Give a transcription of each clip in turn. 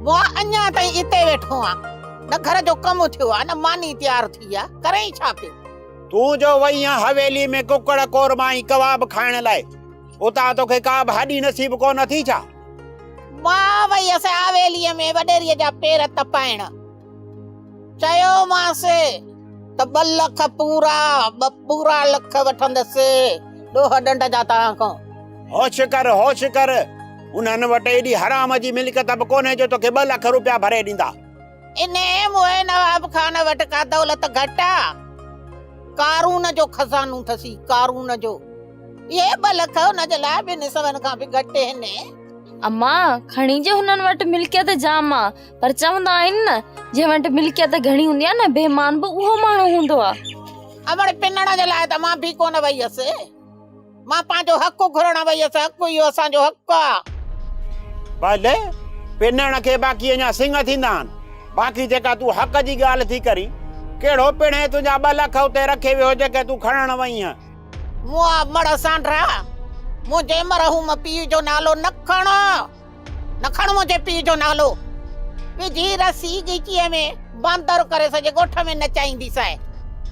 वो अञा ताईं इते वेठो आ न घर जो कम थियो आ न मानी तैयार थी आ करे छा पे तू जो वई आ हवेली में कुकड़ कोरमा ई कबाब खाइण लाए उता तोखे का भाडी नसीब को न थी छा मां वई असे हवेली में वडेरी जा पेर तपाइण चयो मासे त 2 लख पूरा लख वठंदसे डोह डंड जा तां को होश कर उन्हनि वटि एडी हराम जी मिल्कियत बि कोन्हे जो तोखे 2 लख रुपया भरे ॾींदा इने मोए नवाब खान वटि का दौलत घटा कारून जो खजानो थसी कारून जो ये 2 लख उन जे लाइ बि निसवन खां बि घटि हिने अम्मा खणी जे हुननि वटि मिल्कियत जाम आ पर चवंदा आहिनि न जे वटि मिल्कियत घणी हूंदी आ न बेमान बि उहो माण्हू हूंदो आ अमड़ पिनण जे लाइ त मां बि कोन वई हुअसि मां पंहिंजो हक़ घुरण वई हुअसि हक़ इहो असांजो हक़ आ भले पिनण खे बाक़ी अञा सिंह थींदा आहिनि बाक़ी जेका तूं हक़ जी ॻाल्हि थी करी कहिड़ो पिणे तुंहिंजा 2 लख उते रखे वियो जेके तूं खणण वई आहीं मूं मड़ सांड्रा मूं जे मरहूम पीउ जो नालो न खण मुंहिंजे पीउ जो नालो विझी रसी ॻीचीअ में बांदर करे सॼे ॻोठ में नचाईंदीसांइ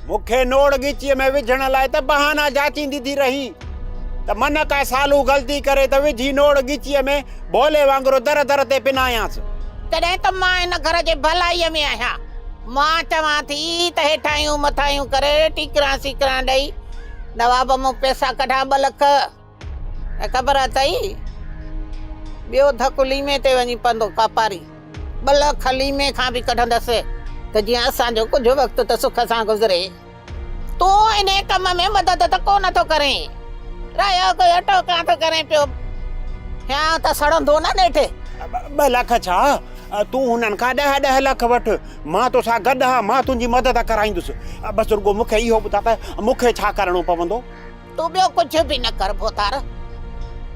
मूंखे नोड़ ॻीचीअ में विझण लाइ त बहाना जाचींदी थी रही त मन का सालू ग़लती करे त विझी नोड़ ॻीचीअ में भोले वांगुरु दर दर ते पिनायांसि तॾहिं त मां हिन घर जे भलाईअ में आहियां मां चवां थी त हेठायूं मथायूं करे टीकरा सीकरा ॾेई नवाब मूं पैसा कढा 2 लख ख़बर अथई ॿियो धक लीमे ते वञी पवंदो कापारी 2 लख लीमे खां बि कढंदसि त जीअं असांजो कुझु वक़्तु त सुख सां गुज़रे तूं इन कम में मदद त कोन थो करें रहियो कोई अटो कां थो करे पियो या त सड़ंदो न नेठि 2 लख छा तूं हुननि खां 10 लख वठ मां तोसां गॾु आहियां मां तुंहिंजी मदद कराईंदुसि बसि रुगो मूंखे इहो ॿुधा त मूंखे छा करणो पवंदो तूं ॿियो कुझु बि न कर भोतार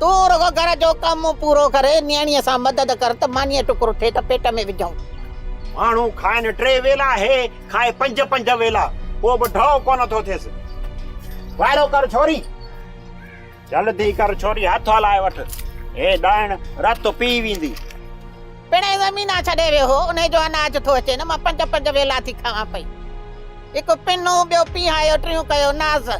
तूं रुगो घर जो कमु पूरो करे नियाणीअ सां मदद कर त मानीअ टुकड़ो थिए त पेट में विझूं माण्हू खाइनि 3 वेला हे खाए 5 वेला पोइ बि ढो कोन थो थिएसि वारो कर छोरी जल्दी कर छोरी हथ हलाए वठ हे ॾाइण रत पी वेंदी पिणे ज़मीना छॾे वियो हो उन जो अनाज थो अचे न मां 5 वेला थी खावां पई हिकु पिनो ॿियो पीहायो 3 कयो नाज़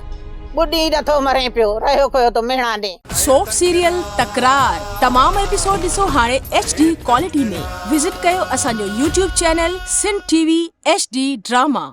बुढ़ी नथो मरे पियो रहियो कयो तो मेणा ॾे सोप सीरियल तकरार तमाम एपिसोड ॾिसो हाणे HD क्वालिटी में विजिट कयो असांजो YouTube channel Sindh TV HD drama.